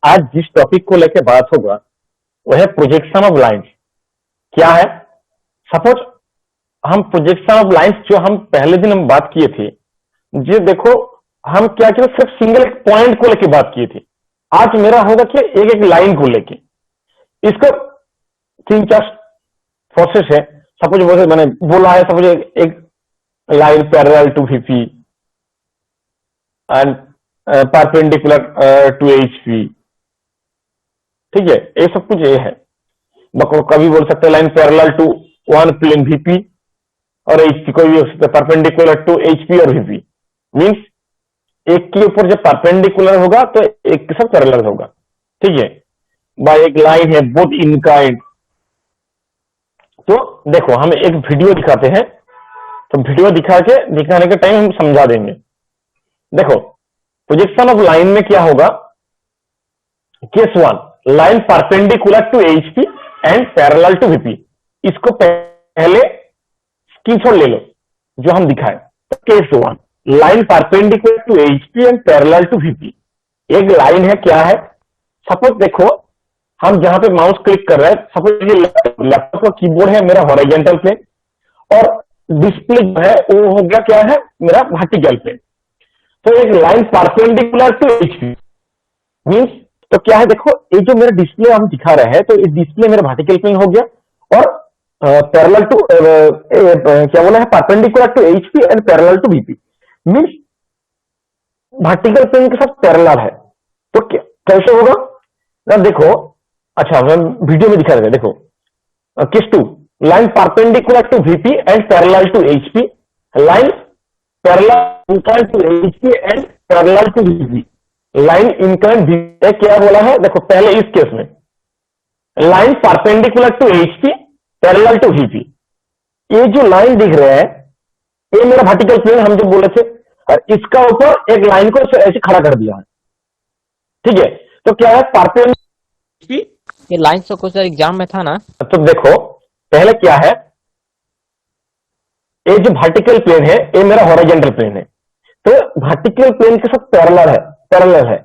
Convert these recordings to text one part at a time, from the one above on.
आज जिस टॉपिक को लेकर बात होगा वह है प्रोजेक्शन ऑफ लाइंस। क्या है? सपोज हम प्रोजेक्शन ऑफ लाइंस जो हम पहले दिन हम बात किए थे, ये देखो हम क्या किया, सिर्फ सिंगल एक पॉइंट को लेकर बात किए थे। आज मेरा होगा कि एक एक लाइन को लेके इसका तीन चार प्रोसेस है। सपोज मैंने बोला है, सपोज एक line parallel to VP and perpendicular to HP. ठीक है, ये सब कुछ ये है। कभी बोल सकते हैं line parallel to one plane VP और एचपी, कोई भी हो सकता है परपेंडिकुलर टू एचपी और वीपी। मींस एक के ऊपर जब परपेंडिकुलर होगा तो एक के साथ पैरेलल होगा। ठीक है, बाय एक लाइन है बोथ इन काइंड। तो देखो हम एक वीडियो दिखाते हैं, तो वीडियो दिखाने के टाइम हम समझा देंगे। देखो प्रोजेक्शन ऑफ लाइन में क्या होगा, case one, line perpendicular to HP and parallel to VP. इसको पहले स्क्रीनशॉट ले लो जो हम दिखाए। तो case one, line perpendicular to HP and parallel to VP. एक लाइन है, क्या है, सपोज देखो हम जहां पे माउस क्लिक कर रहे हैं, सपोज ये लैपटॉप का कीबोर्ड है मेरा हॉरिजॉन्टल प्लेन और डिस्प्ले जो है वो हो गया क्या है मेरा वर्टिकल प्लेन। तो एक line perpendicular to HP means तो क्या है, देखो ये जो मेरा डिस्प्ले हम दिखा रहे हैं, तो इस डिस्प्ले मेरा वर्टिकल प्लेन हो गया और पैरेलल टू क्या बोला है, perpendicular to HP and parallel to VP. Means vertical plane के साथ पैरेलल है। तो कैसे होगा ना, देखो अच्छा हम वीडियो में दिखा रहे थे। देखो case two, line perpendicular to VP and parallel to HP, line parallel to HP and parallel to VP. Line इनकरेंट क्या बोला है, देखो पहले इस केस में line perpendicular to HP parallel to VP. ये जो लाइन दिख रहा है ये मेरा वर्टिकल प्लेन हम जो बोले थे, और इसका ऊपर एक लाइन को ऐसे खड़ा कर दिया है। ठीक है, तो क्या है परपेंडिकुलर, ये लाइन तो कुछ एग्जाम में था ना। तो देखो पहले क्या है, ये जो वर्टिकल प्लेन है ये मेरा हॉरिजॉन्टल प्लेन है, तो वर्टिकल प्लेन के साथ पैरेलल है।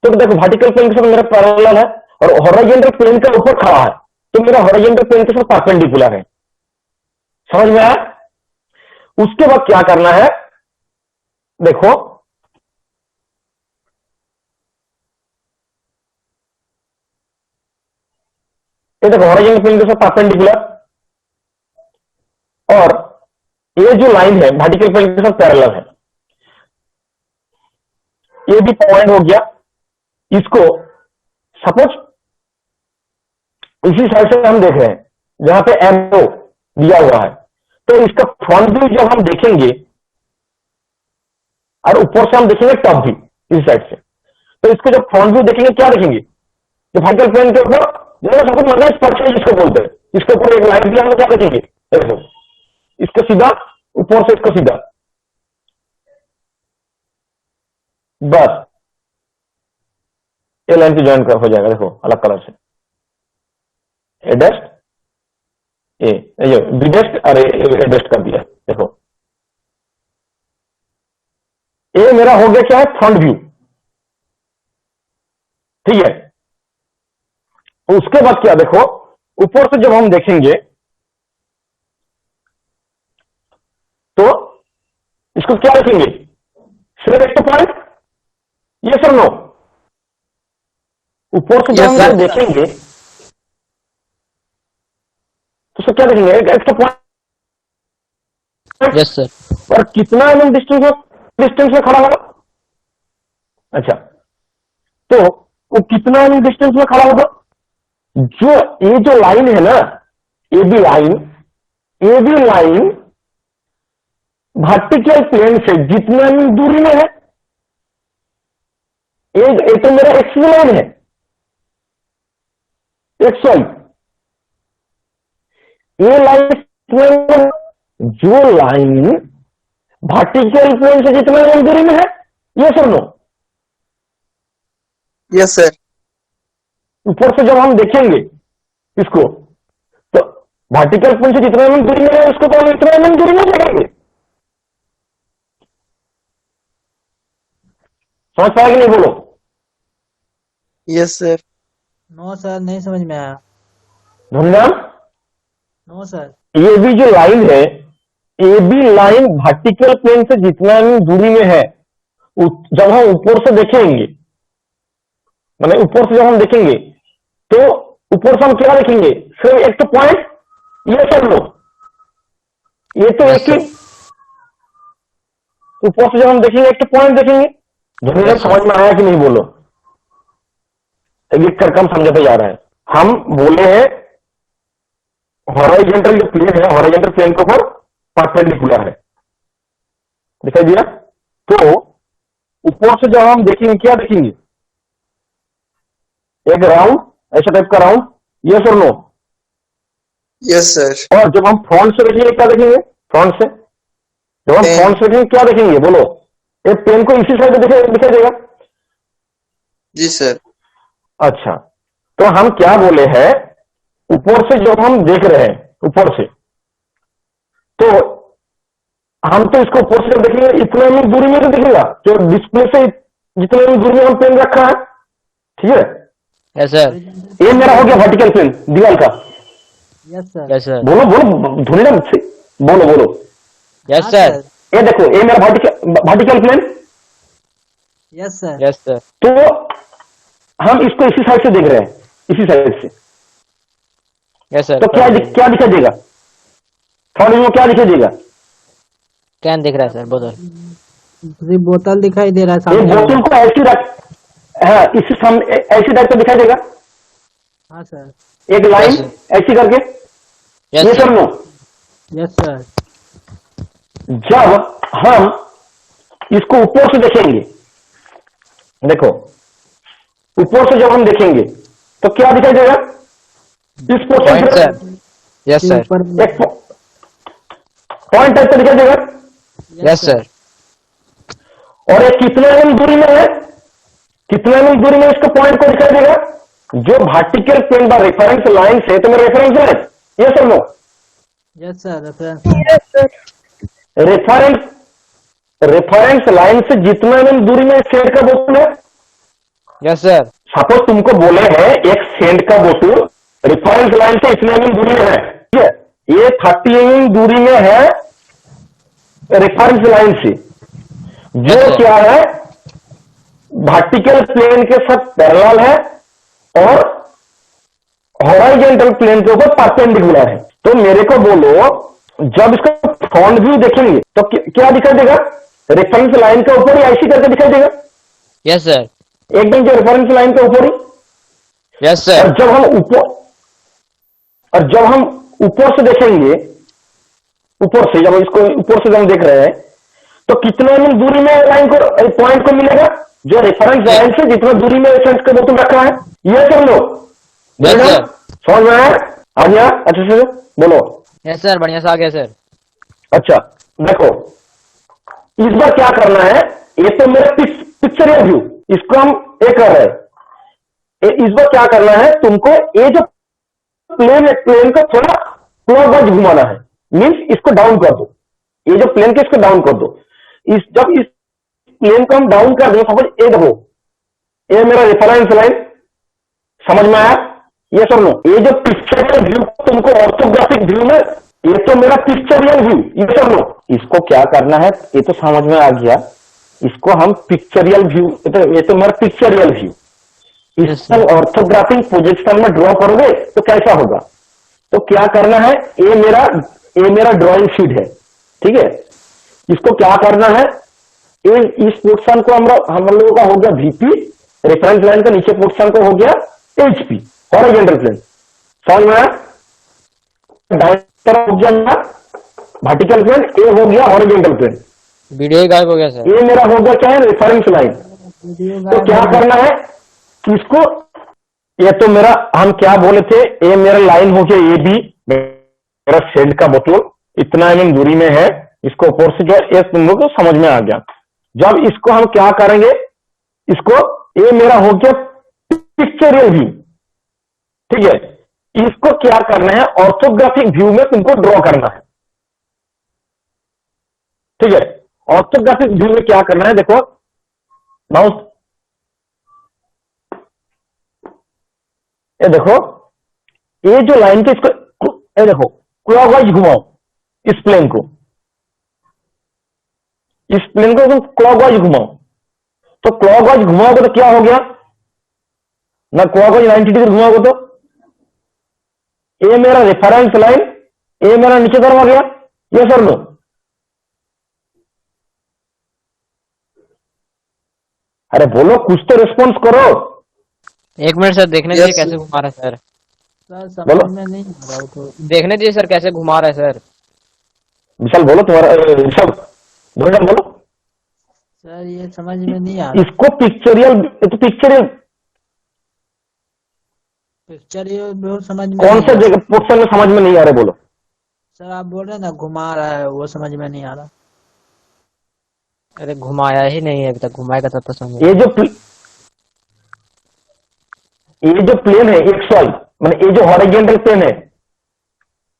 तो देखो वर्टिकल प्लेन के साथ मेरा पैरेलल है और हॉरिजॉन्टल प्लेन के ऊपर खड़ा है, तो मेरा हॉरिजॉन्टल प्लेन के साथ परपेंडिकुलर है। समझ में आया? उसके बाद क्या करना है, देखो ये देखो हॉरिजॉन्टल प्लेन के साथ परपेंडिकुलर और ये जो लाइन है वर्टिकल प्लेन के साथ पैरेलल है। ये भी पॉइंट हो गया। इसको सपोज इसी साइड से हम देख रहे हैं जहां पे एरो दिया हुआ है, तो इसका फ्रंट व्यू जब हम देखेंगे और ऊपर से हम देखेंगे टॉप व्यू इस साइड से, तो इसको जब फ्रंट व्यू देखेंगे क्या देखेंगे, जो वर्टिकल प्लेन के ऊपर सपोज मतलब स्पर्श जिसको बोलते हैं, इसके ऊपर एक लाइन दिया हम क्या देखेंगे, देखो इसको सीधा ऊपर से इसको सीधा, बस ये लाइन की ज्वाइन हो जाएगा। देखो अलग कलर से ए डस्ट ए बी डस्ट और ए डस्ट कर दिया। देखो ये मेरा हो गया क्या है, फ्रंट व्यू। ठीक है, उसके बाद क्या, देखो ऊपर से जब हम देखेंगे तो इसको क्या देखेंगे, सिर्फ एक पॉइंट, ये सर नो, ऊपर से जब हम देखेंगे तो उसको क्या देखेंगे, एक पॉइंट। Yes sir. और कितना एमएम डिस्टेंस में खड़ा होगा, अच्छा तो वो कितना एमएम डिस्टेंस में खड़ा होगा, जो ये जो लाइन है ना, ये भी लाइन वर्टिकल प्लेन से जितना एमएम दूरी में है, ये तो मेरा एक्स लाइन है, XY। ये लाइन जो लाइन वर्टिकल प्लेन से जितना एमएम दूरी में है, ये सर नो, यस सर। ऊपर से जब हम देखेंगे इसको तो वर्टिकल प्लेन से जितना एमएम दूरी में है उसको तो हम इतना एमएम दूरी में देखेंगे। समझ पाया कि नहीं, बोलो। Yes sir. नो सर, नहीं समझ में आया। धन्यवाद। No sir. ये भी जो लाइन है, ये भी लाइन वर्टिकल प्लेन से जितना भी दूरी में है, जब हम ऊपर से देखेंगे, मतलब ऊपर से जब हम देखेंगे, तो ऊपर से हम क्या देखेंगे? सिर्फ एक तो पॉइंट, ये सब लो, ये तो Yes, एक ही, sir. ऊपर से जब हम देखेंगे एक तो पॉइंट देखेंगे। धन्यवाद। Yes, sir. समझ में आया कि नहीं बोलो? लिख करके हम समझाते जा रहे हैं। हम बोले हैं हॉरिजॉन्टल जो प्लेन है, हॉरिजॉन्टल प्लेन के ऊपर परपेंडिकुलर है, दिखाई दिया? तो ऊपर से जब हम देखेंगे, क्या देखेंगे? एक राउंड, ऐसा टाइप का राउंड, यस और नो? Yes sir. और जब हम फ्रंट से देखेंगे, क्या देखेंगे? फ्रंट से जब हम Pen. फ्रंट से देखेंगे, क्या देखेंगे? बोलो। एक पेन को इसी साइड दिखाई देगा। जी सर। अच्छा, तो हम क्या बोले हैं? ऊपर से जब हम देख रहे हैं, ऊपर से, तो हम तो इसको ऊपर से जब देखेंगे, इतना ही दूरी में तो दिखेगा, जो डिस्प्ले से जितने ही दूरी में हम पेन रखा है, ठीक है? Yes, sir. ये मेरा हो गया वर्टिकल प्लेन दीवार का। Yes sir. Yes, sir. बोलो बोलो, धुनिया बोलो बोलो। Yes, हाँ, sir. ये देखो, ये मेरा vertical plane. Yes sir. Yes, sir. तो हम इसको इसी साइड से देख रहे हैं, इसी साइड से, Yes, sir. तो क्या क्या दिखाई देगा? थर्ड व्यू में क्या दिखाई देगा? कैन दिख रहा है सर, बोतल। सिर्फ बोतल दिखाई दे रहा है ये सामने बोतल वाला। को ऐसी रख, हाँ, इसी सामने ऐसी टाइप का दिखाई देगा, हाँ सर। एक लाइन Yes, sir. ऐसी करके। Yes, ये sir. सब नो। Yes sir. जब हम इसको ऊपर से देखेंगे, देखो, ऊपर से जब हम देखेंगे, तो क्या दिखाई देगा? इस पोर्शन Point, से sir. Yes, sir. ऊपर एक पॉइंट टाइप का दिखाई देगा। Yes, sir. और ये कितने एम दूरी में है? कितने एम दूरी में इसका पॉइंट को दिखाई देगा? जो vertical plane by reference line से, तो मेरा रेफरेंस लाइन, ये सब no. Yes sir, reference. Reference line से जितना एम दूरी में सेंट का बोतल है, Yes, sir. सपोज तुमको बोले हैं एक सेंट का बोतल रेफरेंस लाइन से इतने एम दूरी में है, ठीक है? ये 30 एम दूरी में है रेफरेंस लाइन से, जो Yes, sir. क्या है? वर्टिकल प्लेन के साथ पैरेलल है और हॉरिजॉन्टल प्लेन के ऊपर परपेंडिकुलर है। तो मेरे को बोलो, जब इसका फ्रंट व्यू देखेंगे, तो क्या दिखाई देगा? रेफरेंस लाइन के ऊपर ही ऐसी करके दिखाई देगा, Yes, sir. एकदम जो रेफरेंस लाइन के ऊपर ही। Yes, sir. और जब हम ऊपर से देखेंगे, ऊपर से जब इसको ऊपर से जब हम देख रहे हैं, तो कितने एमएम दूरी में लाइन को, पॉइंट को मिलेगा? जो रेफरेंस लाइन से जितना दूरी में सेंस का बोतल रखा है, ये सब लोग Yes, sir. समझ में आया? आ गया अच्छे से? बोलो। Yes, sir. बढ़िया से आ गया सर। अच्छा, देखो, इस बार क्या करना है? ये तो मेरा पिक्चरियल व्यू, इसको हम ये कर रहे हैं। इस बार क्या करना है तुमको? ये जो प्लेन है, प्लेन को थोड़ा क्लॉकवाइज घुमाना है, मीन्स इसको डाउन कर दो। ये जो प्लेन के, इसको डाउन कर दो। जब इस प्लेन को हम डाउन कर दें, सपोज ये देखो, ये मेरा रेफरेंस लाइन, समझ में आया? ये सब नो। ये जो पिक्चरियल व्यू तुमको ऑर्थोग्राफिक व्यू में, ये तो मेरा पिक्चरियल व्यू, ये सब नो। इसको क्या करना है? ये तो समझ में आ गया। इसको हम पिक्चरियल व्यू, ये तो मेरा पिक्चरियल व्यू, इसको ऑर्थोग्राफिक पोजीशन में ड्रॉ करोगे तो कैसा होगा? तो क्या करना है? ये मेरा ड्राइंग शीट है, ठीक है? इसको क्या करना है? इस पोर्शन को हम लोगों का हो गया VP, रेफरेंस लाइन का नीचे पोर्शन को हो गया HP, हॉरिजॉन्टल प्लेन। समझ में आया? डायरेक्टर हो गया वर्टिकल प्लेन, ये हो गया हॉरिजॉन्टल प्लेन। वीडियो ही गायब हो गया सर। ये मेरा हो गया क्या है? Reference line. तो क्या करना है कि इसको, ये तो मेरा, हम क्या बोले थे? ये मेरा लाइन हो गया AB, मेरा सेंट का बोतल इतना एमएम दूरी में है, इसको ऊपर से जो, ये तुम लोग को समझ में आ गया। जब इसको हम क्या करेंगे? इसको, ये मेरा हो गया पिक्चरियल व्यू, ठीक है? इसको क्या करना है? ऑर्थोग्राफिक व्यू में तुमको ड्रॉ करना है, ठीक है? ऑर्थोग्राफिक व्यू में क्या करना है? देखो, माउस ये देखो, ये जो लाइन के इसको, ये देखो क्लॉकवाइज घुमाओ इस प्लेन को, इस प्लेन को तुम क्लॉकवाइज घुमाओ, तो क्लॉकवाइज घुमाओगे तो क्या हो गया ना, क्लॉकवाइज 90 डिग्री घुमाओगे तो ये मेरा रेफरेंस लाइन, ये मेरा नीचे तरफ आ गया, ये सर लो। अरे बोलो, कुछ तो रिस्पॉन्स करो। एक मिनट सर, देखने Yes, दीजिए कैसे sir. घुमा रहा है सर। सर बोलो। समझ में नहीं आ रहा वो तो। देखने दीजिए सर कैसे घुमा रहा है सर। विशाल बोलो, तुम्हारा विशाल बोलो। सर ये समझ में नहीं आ रहा। इसको पिक्चरियल, तो पिक्चरियल पिक्चर ये बहुत समझ में कौन नहीं से आ रहा। जगह पोर्शन में समझ में नहीं आ रहे, बोलो। सर आप बोल रहे हैं ना घुमा रहा है, वो समझ में नहीं आ रहा। अरे घुमाया ही नहीं है अभी तक, घुमाएगा तब तो समझ। ये जो प्लेन है एक्स वाई, मैंने ये जो हॉरिजॉन्टल प्लेन है,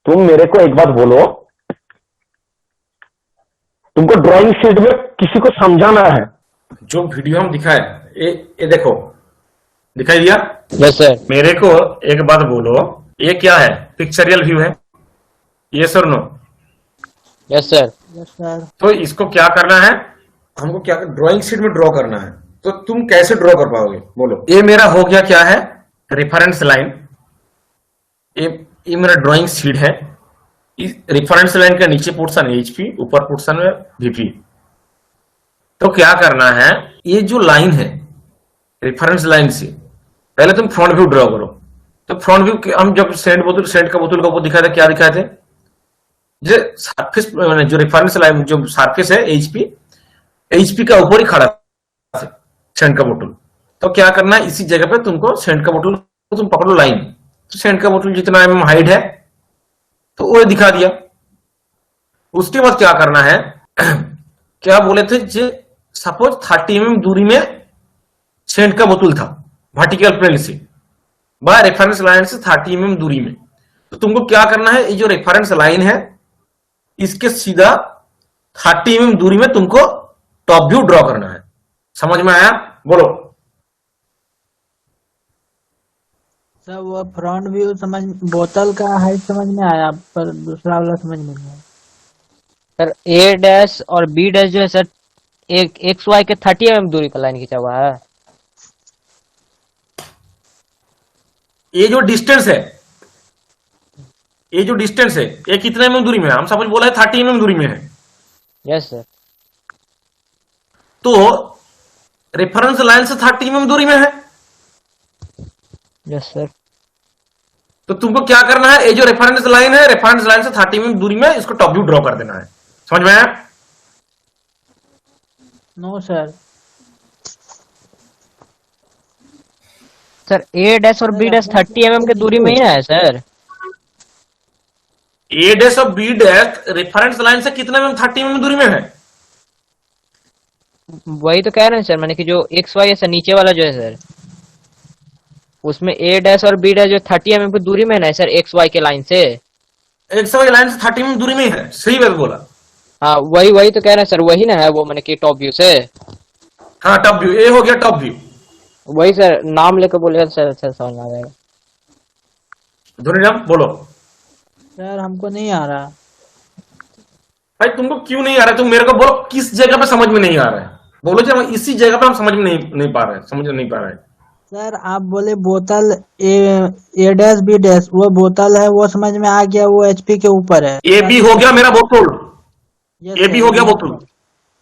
तुम मेरे को एक बात बोलो, तुमको ड्राइंग शीट में किसी को समझाना है, जो वीडियो हम दिखाए, ये देखो, दिखाई दिया? Yes sir. मेरे को एक बात बोलो, ये क्या है? पिक्चरियल व्यू है, ये sir no? Yes sir. Yes sir. तो इसको क्या करना है, हमको क्या ड्राइंग शीट में ड्रॉ करना है। तो तुम कैसे ड्रॉ कर पाओगे, बोलो? ये मेरा हो गया क्या है, रेफरेंस लाइन। ये मेरा ड्राइंग शीट है। इस रेफरेंस लाइन का नीचे पोर्शन एचपी, ऊपर पोर्शन में वीपी। तो क्या करना है, ये जो लाइन है रेफरेंस लाइन से पहले तुम फ्रंट व्यू ड्रॉ करो। तो फ्रंट व्यू हम जब सेंट का बोतल का वो दिखाए थे, क्या दिखाए थे? जो सरफेस, जो रेफरेंस लाइन, जो सरफेस है एचपी का ऊपर ही खड़ा है सेंट का बोतल। तो क्या करना है, इसी जगह पे तुमको सेंट का बोतल को तुम पकड़ो लाइन, तो सेंट का बोतल जितना हाइट है तो वो दिखा दिया। उसके बाद क्या करना है क्या बोले थे, जो सपोज 30 mm दूरी में सेंट का बोतल था वर्टिकल प्लेन से, बाय रेफरेंस लाइन से 30 mm दूरी में। तो तुमको क्या करना है, ये जो रेफरेंस लाइन है इसके सीधा 30 mm दूरी में तुमको टॉप व्यू ड्रॉ करना है। समझ में आया, बोलो? सर वो फ्रंट व्यू समझ, बोतल का हाइट समझ में आया, पर दूसरा वाला समझ में नहीं आया। सर ए डैश और बी डैश जो है सर, एक एक्स वाई के 30 mm दूरी पर लाइन खींचा हुआ है। ये जो डिस्टेंस है, ये कितने mm दूरी में है? हम सपोज बोला है 30 mm दूरी में है। Yes sir. तो रेफरेंस लाइन से 30 mm दूरी में है। Yes sir. तो तुमको क्या करना है, ये जो रेफरेंस लाइन है, रेफरेंस लाइन से 30 mm दूरी में इसको टॉप व्यू ड्रॉ कर देना है। समझ में आया? No sir. Sir A dash और बी डैश 30 mm के दूरी में ही है सर। ए डैश और बी डैश रेफरेंस लाइन से कितने में 30 mm दूरी में है? वही तो कह रहे हैं सर मैंने कि जो एक्स वाई है नीचे वाला जो है सर, उसमें ए डैश और बी डैश जो 30 mm की दूरी में है ना सर, एक्स वाई के लाइन से। एक्स वाई लाइन से 30 mm दूरी में ही है, सही बात बोला। हाँ वही तो कह रहे हैं सर, वही ना है वो, मैंने कि टॉप व्यू से। हाँ टॉप व्यू, ये हो गया टॉप व्यू। वही सर, नाम लेकर बोलेगा सर, अच्छा समझ में आ जाएगा। धोनीराम बोलो। सर हमको नहीं आ रहा। भाई तुमको क्यों नहीं आ रहा है? तुम मेरे को बोलो किस जगह पे समझ में नहीं आ रहा है, बोलो जी। इसी जगह पे हम समझ में नहीं पा रहे हैं, समझ नहीं पा रहे हैं। सर आप बोले बोतल ए डैश बी डैश, वो बोतल है, वो समझ में आ गया, वो एचपी के ऊपर है। ए बी हो गया मेरा बोतल, यस ए बी सर, हो गया बोतल,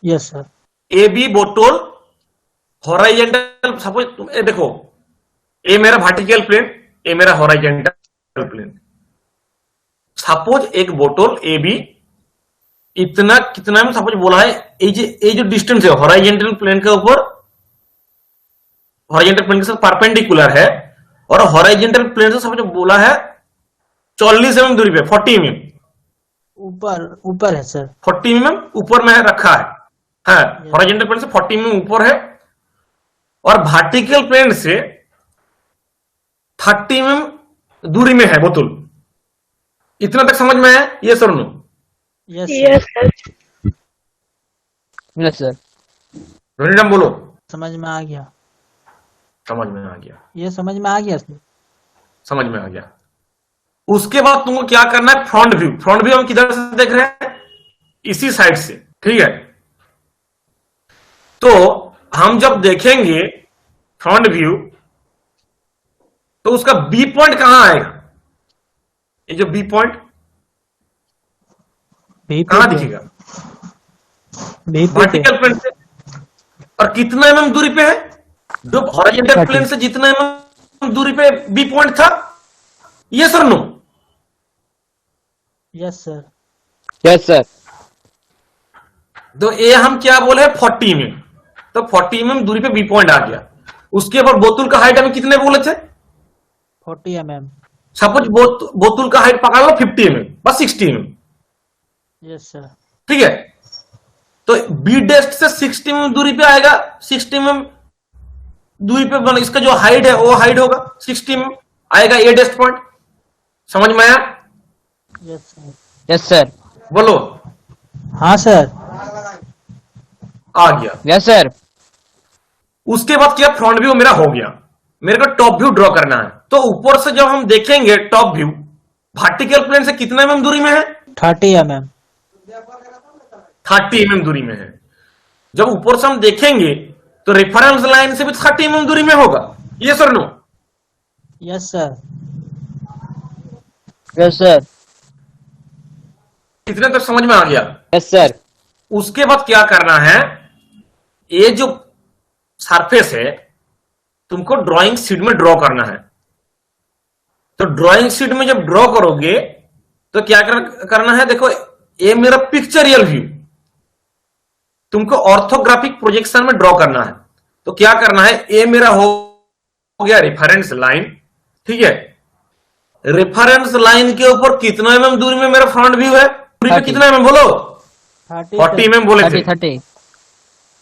यस सर। ए बी बोतल हॉराइजेंटल। सपोज ये देखो, ए मेरा वर्टिकल प्लेन, ए मेरा हॉराइजेंटल प्लेन। सपोज एक बोतल ए बी इतना कितना में सपोज बोला है, ये जो डिस्टेंस है हॉराइजेंटल प्लेन के ऊपर, हॉरिजॉन्टल प्लेन के साथ परपेंडिकुलर है, और हॉरिजॉन्टल प्लेन से समझो बोला है 40 mm दूरी पे, 40 mm ऊपर है सर। 40 mm ऊपर में रखा है। हाँ, हॉरिजॉन्टल प्लेन से 40 mm ऊपर है, और वर्टिकल प्लेन से 30 mm दूरी में है बोतल। इतना तक समझ में है? ये sir no? Yes sir. Yes sir. Dhoniram बोलो। समझ में आ गया। समझ में आ गया। ये समझ में आ गया सर। समझ में आ गया। उसके बाद तुमको क्या करना है, फ्रंट व्यू। फ्रंट व्यू हम किधर से देख रहे हैं, इसी साइड से, ठीक है। तो हम जब देखेंगे फ्रंट व्यू, तो उसका बी पॉइंट कहां आएगा, ये जो बी पॉइंट VP कहां पे दिखेगा, VP पे वर्टिकल प्लेन से। और कितना mm दूरी पे है, जो हॉरिजॉन्टल 30 प्लेन से जितना mm दूरी पे बी पॉइंट था, ये sir no. Yes sir yes sir. तो ये हम क्या बोले, 40 mm। तो 40 mm दूरी पे बी पॉइंट आ गया। उसके बाद बोतल का हाइट हमें कितने बोले थे, 40 mm। सपोज बोतल का हाइट पकड़ लो 50 mm, बस 60 mm, यस सर ठीक है। तो बी डेस्ट से 60 mm दूरी पे आएगा, 60 mm दूरी पे बन, इसका जो हाइट है वो हाइट होगा 60 mm, आएगा ए डेस्ट पॉइंट। समझ में आया, यस सर यस सर। बोलो। हाँ सर आ गया। Yes sir. उसके बाद क्या, फ्रंट व्यू मेरा हो गया, मेरे को टॉप व्यू ड्रॉ करना है। तो ऊपर से जब हम देखेंगे टॉप व्यू, वर्टिकल प्लेन से कितना mm दूरी में है, 30 mm। 30 mm दूरी में है। जब ऊपर से हम देखेंगे तो रेफरेंस लाइन से भी 30 mm दूरी में होगा, ये sir no. Yes sir yes sir. इतने तक समझ में आ गया। Yes sir. उसके बाद क्या करना है, ये जो सरफेस है तुमको ड्राइंग शीट में ड्रॉ करना है। तो ड्राइंग शीट में जब ड्रॉ करोगे तो क्या करना है, देखो ये मेरा पिक्चरियल व्यू, तुमको ऑर्थोग्राफिक प्रोजेक्शन में ड्रॉ करना है। तो क्या करना है, ये मेरा हो गया रेफरेंस लाइन, ठीक है। रेफरेंस लाइन के ऊपर कितना mm दूरी में मेरा फ्रंट व्यू है, दूरी पे 30 कितना mm बोलो, 30 40 mm बोले थे, 30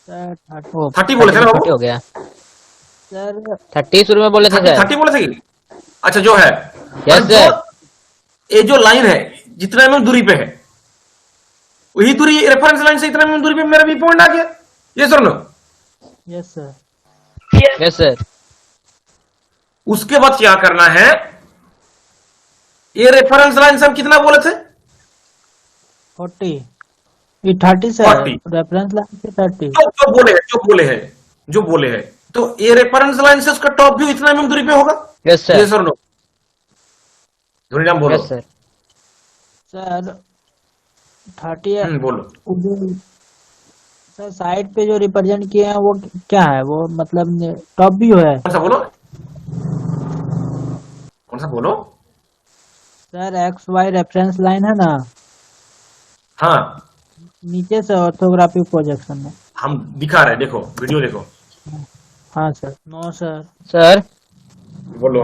सर 30 ओ, 30 बोले थे ना 30 बाबू? हो गया। सर 30 शुरू में बोले थे सर। 30 बोले थे कि? अच्छा जो है, Yes, और ये जो लाइन है जितना mm दूरी पे है, वही दूरी रेफरेंस लाइन से इतना mm दूरी पे मेरा बी पॉइंट आ गया, ये sir no. Yes sir yes sir. उसके बाद क्या करना है, ये रेफरेंस लाइन से हम कितना बोले थे, 40 ये 30 सर 40 रेफरेंस लाइन से 30 जो बोले हैं तो ये रेफरेंस लाइन से उसका टॉप व्यू इतना mm दूरी पे होगा, यस ये सर सर नो, धुरीराम बोलो। यस सर सर 30 बोलो। उधर सर साइड पे जो रिप्रेजेंट किए हैं वो क्या है, वो मतलब टॉप व्यू है कौन सा बोलो, कौन सा बोलो, sir X Y reference line है ना, हाँ नीचे से ऑर्थोग्राफिक प्रोजेक्शन में। हम दिखा रहे हैं, देखो वीडियो देखो, हाँ सर नो सर सर बोलो।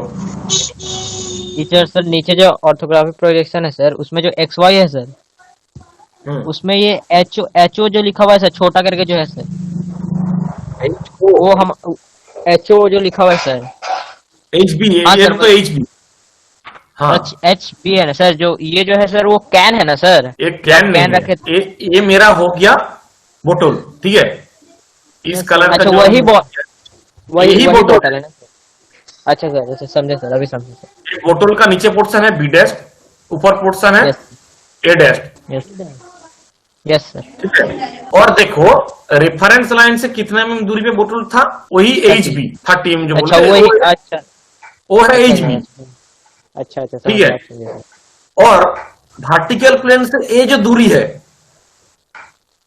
टीचर सर नीचे जो ऑर्थोग्राफिक प्रोजेक्शन है सर उसमें जो एक्स वाई है सर उसमें ये एच ओ जो लिखा हुआ है सर छोटा करके जो है सर वो हम एच ओ जो लिखा हुआ है सर HB हाँ ये सर, तो HB, हाँ एच पी है ना सर, जो ये जो है सर वो कैन है ना सर, ये कैन कैन नहीं रखे है, ये मेरा हो गया बोतल, ठीक है, इस कलर का अच्छा जो वही वही यही वही बोतल बोतल है ना सर। अच्छा सर, अच्छा समझे सर, अभी समझे सर। एक बोतल का नीचे पोर्शन है बी डैश, ऊपर पोर्शन है यस ए डैश, यस यस सर ठीक है। और देखो रेफरेंस लाइन से कितना mm दूरी पे बोतल था, वही HB 30 mm जो अच्छा बोलते हैं, वही अच्छा वो है HB, अच्छा अच्छा ठीक है। समझ गया। और वर्टिकल प्लेन से ये जो दूरी है,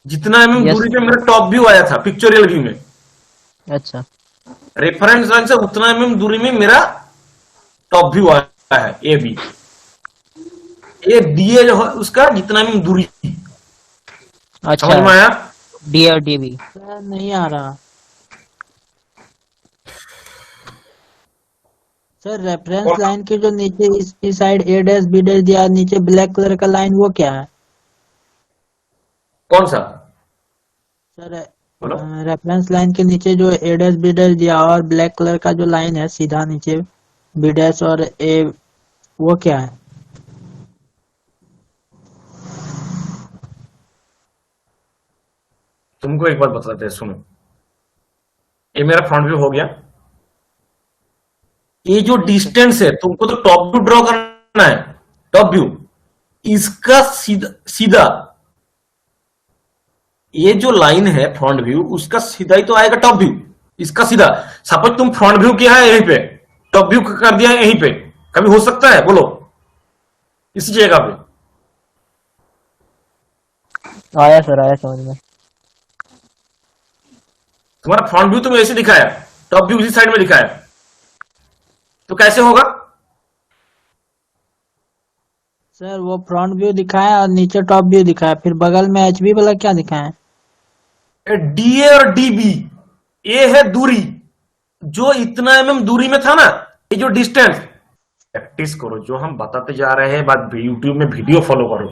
जितना mm Yes. दूरी पे मेरा टॉप व्यू आया था पिक्चोरियल व्यू में, अच्छा रेफरेंस लाइन से उतना mm दूरी में मेरा टॉप व्यू आया है ए बी, ये दिए जो है उसका जितना mm दूरी, अच्छा समझ में आया। डी और डी बी। सर नहीं आ रहा सर, रेफरेंस लाइन के जो नीचे इस साइड ए डैश बी डैश दिया, नीचे ब्लैक कलर का लाइन वो क्या है कौन सा सर? बोलो। रेफरेंस लाइन के नीचे जो ए डैश बी डैश दिया और ब्लैक कलर का जो लाइन है सीधा नीचे बी डैश और ए, वो क्या है? तुमको एक बात बताते हैं, सुनो, ये मेरा फ्रंट व्यू हो गया, ये जो डिस्टेंस है तुमको तो टॉप व्यू ड्रॉ करना है, टॉप व्यू, इसका सीधा सीधा ये जो लाइन है फ्रंट व्यू उसका सीधा ही तो आएगा टॉप व्यू, इसका सीधा। सपोज तुम फ्रंट व्यू किया है यहीं पे, टॉप व्यू कर दिया है यहीं पे, कभी हो सकता है बोलो इसी जगह पे? आया सर, आया समझ में। तुम्हारा फ्रंट व्यू तुम्हें ऐसे दिखाया, टॉप व्यू इसी साइड में दिखाया, तो कैसे होगा? सर वो फ्रंट व्यू दिखाया और नीचे टॉप व्यू दिखाया, फिर बगल में एचबी वाला क्या दिखाया? डीए और डीबी, ए है दूरी, जो इतना दूरी में था ना, ये जो डिस्टेंस। प्रैक्टिस करो जो हम बताते जा रहे हैं, बात यूट्यूब में वीडियो फॉलो करो।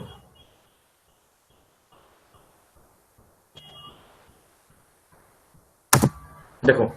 देखो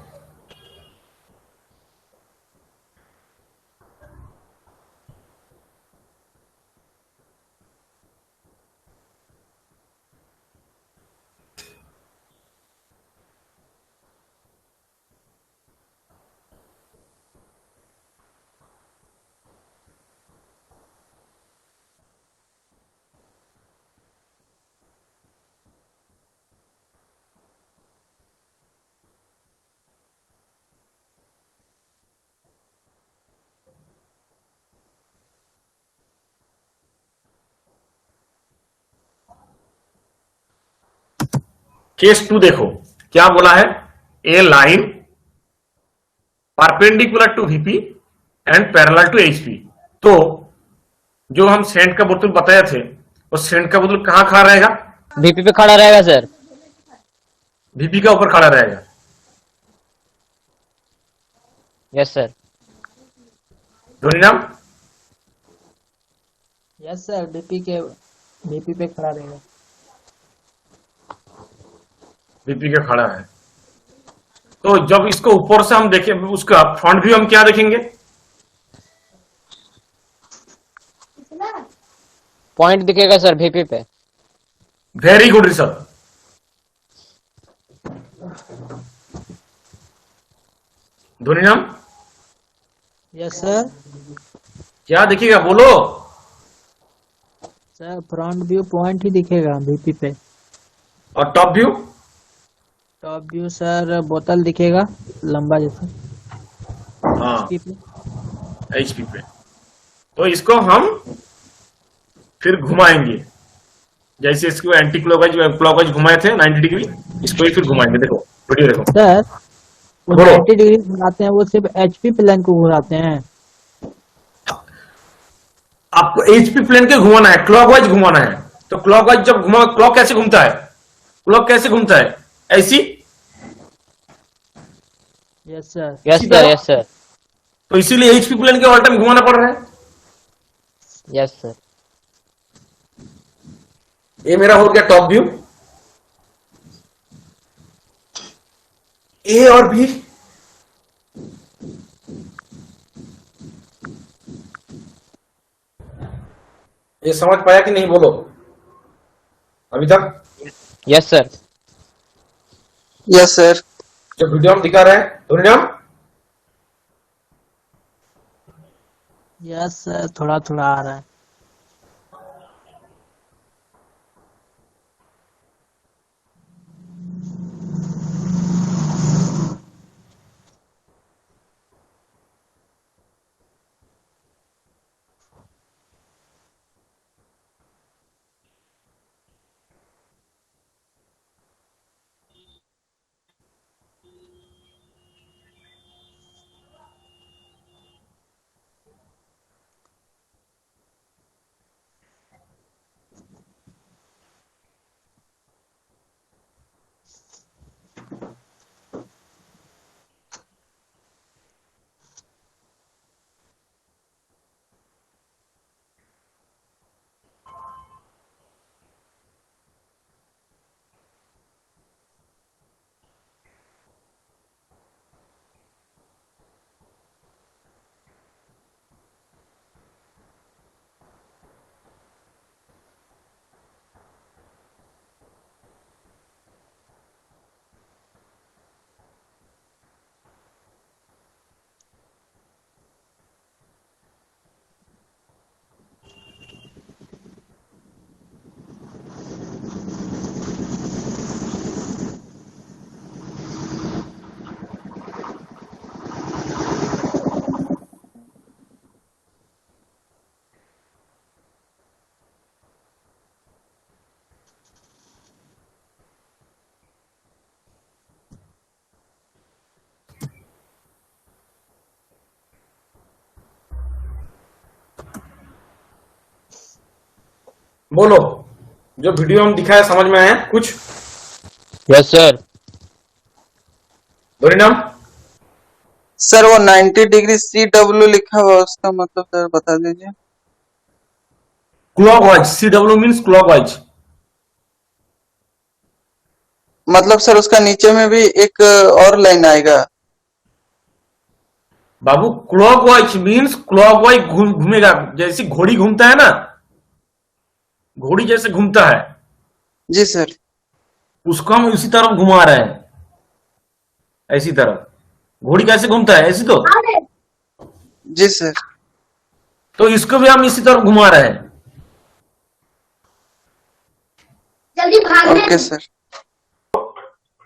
केस 2 देखो क्या बोला है, a line perpendicular to VP and parallel to HP. तो जो हम सेंट का बोतल बताए थे, वो सेंट का बोतल कहां खड़ा रहेगा? वीपी पे खड़ा रहेगा सर। वीपी का ऊपर खड़ा रहेगा। Yes sir. धोनी नाम यस सर, बीपी पे खड़ा रहेगा। वीपी का खड़ा है। तो जब इसको ऊपर से हम देखें, उसका फ्रंट व्यू हम क्या देखेंगे? पॉइंट दिखेगा सर वीपी पे। Very good Rishabh. धोनी नाम यस सर। क्या दिखेगा बोलो? सर फ्रंट व्यू पॉइंट ही दिखेगा बीपी पे। और top view? Top view sir बोतल दिखेगा लंबा जैसा। हाँ HP पे। एचपी पे। तो इसको हम फिर घुमाएंगे, जैसे इसको एंटी क्लॉकवाइज घुमाए थे 90 डिग्री, इसको ही फिर घुमाएंगे। देखो वीडियो देखो। सर वो बोलो। 90 डिग्री घुमाते हैं, वो सिर्फ एचपी प्लेन को घुमाते हैं। आपको एचपी प्लेन के घुमाना है, क्लॉकवाइज घुमाना है। तो क्लॉकवाइज जब घुमा, क्लॉक कैसे घूमता है? क्लॉक कैसे घूमता है? ऐसी। Yes sir. यस इसी सर, तरह। यस सर, तो इसीलिए एचपी प्लेन के ऑल टाइम घुमाना पड़ रहा है। Yes sir. ये मेरा हो गया टॉप व्यू। ए और बी ये समझ पाया कि नहीं बोलो अभी तक? Yes sir. Yes, sir. जो वीडियो हम दिखा रहे हैं, तो नाम यस सर, थोड़ा थोड़ा आ रहा है। बोलो, जो वीडियो हम दिखाया समझ में आया कुछ? Yes sir. परिणाम? सर वो 90 डिग्री CW लिखा हुआ है, उसका मतलब सर बता दीजिए। Clockwise, CW means clockwise. मतलब सर उसका नीचे में भी एक और लाइन आएगा। बाबू क्लॉकवाइज मीन्स क्लॉकवाइज घूमेगा, जैसे घोड़ी घूमता है ना, घोड़ी जैसे घूमता है, जी सर। उसको हम उसी तरफ घुमा रहे हैं, ऐसी तरफ। घोड़ी कैसे घूमता है, ऐसी जी सर। तो इसको भी हम इसी तरफ घुमा रहे हैं। Okay sir.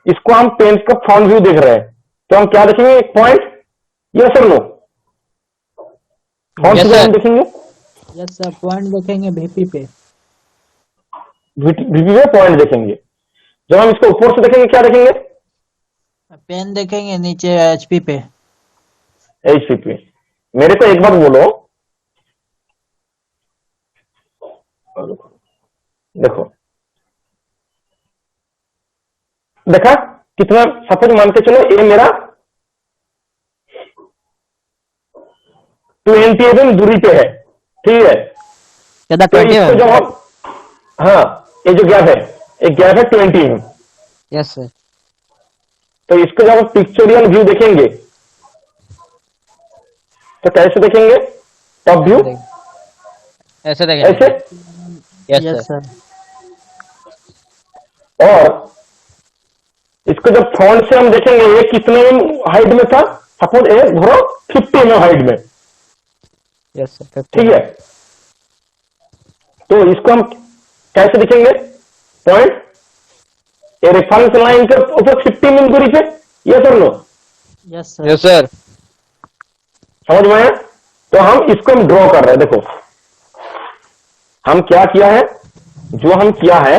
इसको हम पेन का फ्रंट व्यू देख रहे हैं, तो हम क्या देखेंगे? एक पॉइंट, यस और नो? कौन यस सी जगह हम सर। देखेंगे? यस सर, पॉइंट देखेंगे VP पे। वीपी में पॉइंट देखेंगे। जब हम इसको ऊपर से देखेंगे, क्या देखेंगे? पेन देखेंगे नीचे HP पे। एचपी। मेरे को एक बार बोलो, देखो, देखा कितना? सपोज मान के चलो ये मेरा 20 mm दूरी पे है, ठीक है? ज्यादा तो 20 इसको है। जब हम, हाँ, ये जो गैप है, एक गैप है 20 mm। Yes sir. तो इसको जब हम पिक्चोरियल व्यू देखेंगे, तो कैसे देखेंगे? टॉप व्यू ऐसे ऐसे। देखेंगे। Yes yes sir. सर। और इसको जब फ्रंट से हम देखेंगे, ये कितने हाइट में था? सपोज ये घोड़ो 50 mm हाइट में, यस सर। ठीक है? तो इसको हम कैसे देखेंगे? पॉइंट, ये रेफरेंस लाइन के ऊपर 50 mm दूरी पे, ये sir no? Yes sir. Yes sir. समझ में आया? तो हम इसको हम ड्रॉ कर रहे हैं। देखो हम क्या किया है, जो हम किया है,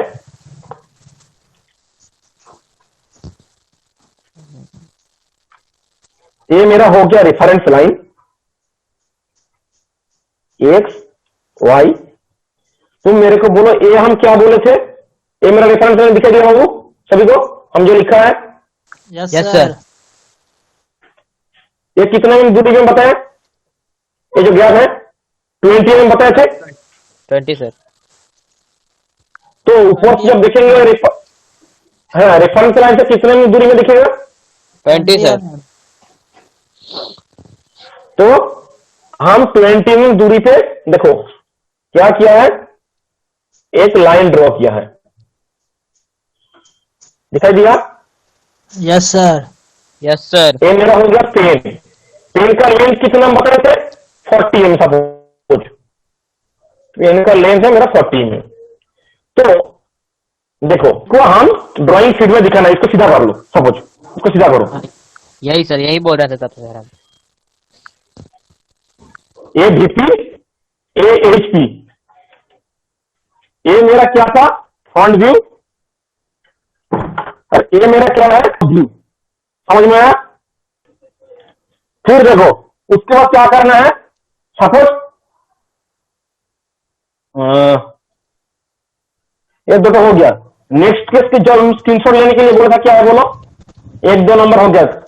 ये मेरा हो गया रेफरेंस लाइन, एक्स वाई। तुम मेरे को बोलो, ये हम क्या बोले थे? ये मेरा रेफरेंस लाइन दिखाई दे रहा हूं सभी को, हम जो लिखा है? Yes yes sir. सर। ये कितना दूरी में बताया? ये जो गैप है 20 mm बताए थे। 20 सर। तो ऊपर से जब देखेंगे, हाँ, रेफरेंस लाइन से कितने दूरी में दिखेगा? 20 सर। तो हम 20 mm दूरी पे देखो क्या किया है, एक लाइन ड्रॉ किया है, दिखाई दिया? Yes sir. Yes sir. ये मेरा हो गया पेन। पेन का लेंथ कितना बताए थे? 40 mm सपोज। पेन का लेंथ है मेरा 40 mm। तो देखो, को हम ड्राइंग शीट में दिखाना है, इसको सीधा कर लो, सपोज इसको सीधा करो। यही सर, यही बोल रहे थे तब से सर हम। ए VP, ए HP, ये मेरा क्या था? Front view. और ये मेरा क्या है? व्यू। समझ में आया? फिर देखो उसके बाद क्या करना है? सपोज ये देखो हो गया। नेक्स्ट केस की जो स्क्रीनशॉट लेने के लिए बोला था, क्या है बोलो? 1 2 नंबर हो गया।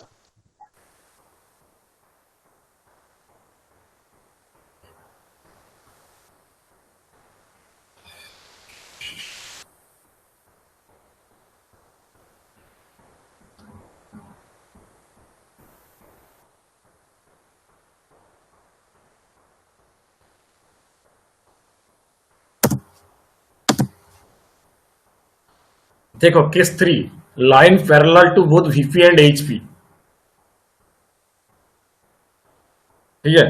देखो case 3, line parallel to both VP and HP, ठीक है?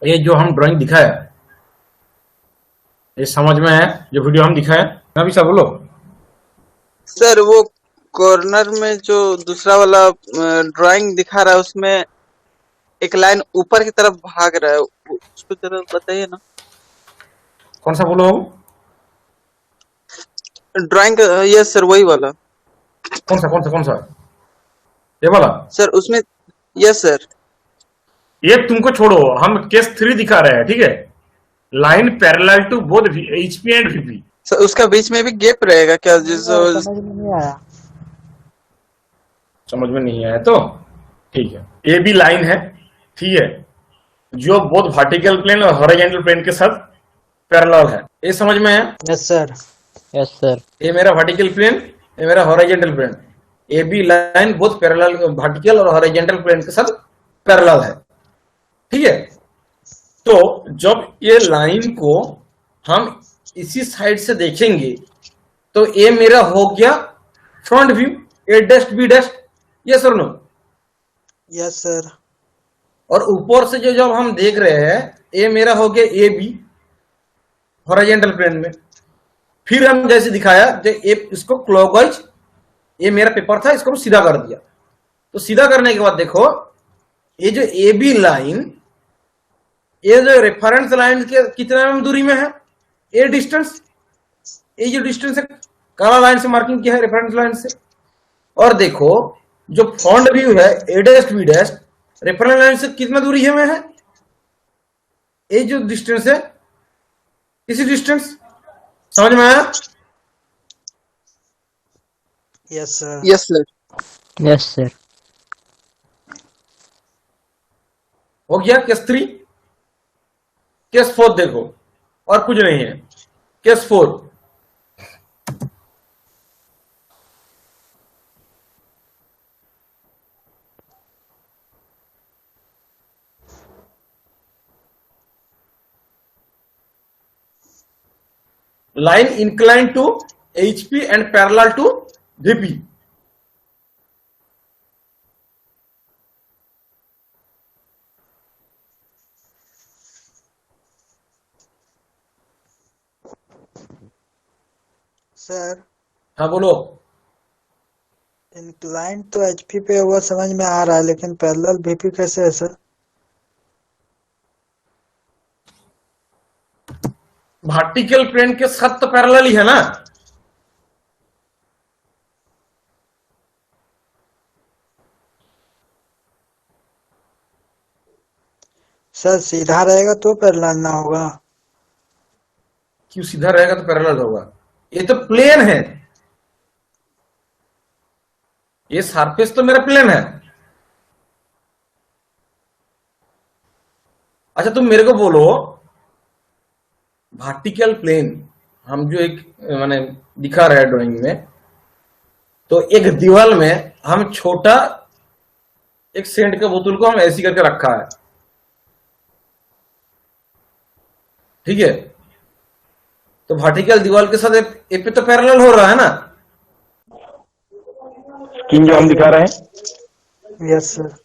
ये जो हम ड्राइंग दिखाया, ये समझ में है जो वीडियो हम दिखाए? अभी सब बोलो। सर वो कॉर्नर में जो दूसरा वाला ड्राइंग दिखा रहा है उसमें एक लाइन ऊपर की तरफ भाग रहा है, उसको जरा बताइए ना। कौन सा बोलो? ड्राइंग यस सर वही वाला। कौन सा कौन सा कौन सा? ये वाला? सर उसमें यस सर। ये तुमको छोड़ो, हम केस 3 दिखा रहे हैं, ठीक है? Line parallel to both HP and VP. Sir उसका बीच में भी गैप रहेगा क्या? जिसको समझ में नहीं आया। समझ में नहीं आया तो ठीक है। ये भी लाइन है, ठीक है, जो बोथ वर्टिकल प्लेन और हॉरिजॉन्टल प्लेन के साथ पैरेलल है। ये समझ में है? Yes sir. Yes sir. ये मेरा वर्टिकल प्लेन, ये मेरा horizontal plane. A B line both parallel, vertical और हॉरिजॉन्टल प्लेन के साथ पैरेलल है, ठीक है? तो जब ये लाइन को हम इसी साइड से देखेंगे तो ये मेरा हो गया फ्रंट व्यू, ए डैश बी डैश। यस और नो? Yes sir. और ऊपर से जो जब हम देख रहे हैं, ये मेरा हो गया ए बी हॉरिजॉन्टल प्लेन में। फिर हम जैसे दिखाया, इसको क्लॉकवाइज, ये मेरा पेपर था, इसको सीधा कर दिया। तो सीधा करने के बाद देखो, ये जो ए बी लाइन, ये जो रेफरेंस लाइन के कितना दूरी में है, ये डिस्टेंस, ये जो डिस्टेंस है काला लाइन से मार्किंग किया है रेफरेंस लाइन से। और देखो जो फ्रंट व्यू है, a dash b dash, reference line से कितना दूरी है में है, ये जो डिस्टेंस है, इसी डिस्टेंस। समझ में आया? Yes sir. Yes sir. Yes sir. हो गया केस 3। केस 4 देखो, और कुछ नहीं है। Case 4, line inclined to HP and parallel to VP. Sir हाँ बोलो। इंक्लाइन तो एचपी पे वो समझ में आ रहा है, लेकिन पैरेलल बीपी कैसे है सर? वर्टिकल प्लेन के साथ तो पैरेलल ही है ना। सर सीधा रहेगा तो पैरेलल ना होगा। क्यों सीधा रहेगा तो पैरेलल होगा? ये तो प्लेन है, ये सरफेस तो मेरा प्लेन है। अच्छा तुम मेरे को बोलो, वर्टिकल प्लेन हम जो एक माने दिखा रहे हैं ड्राइंग में, तो एक दीवार में हम छोटा एक सेंट के बोतल को हम ऐसी करके रखा है, ठीक है? तो वर्टिकल दीवार के साथ ये पे तो पैरेलल हो रहा है ना। स्कीम जो हम दिखा रहे हैं, यस सर।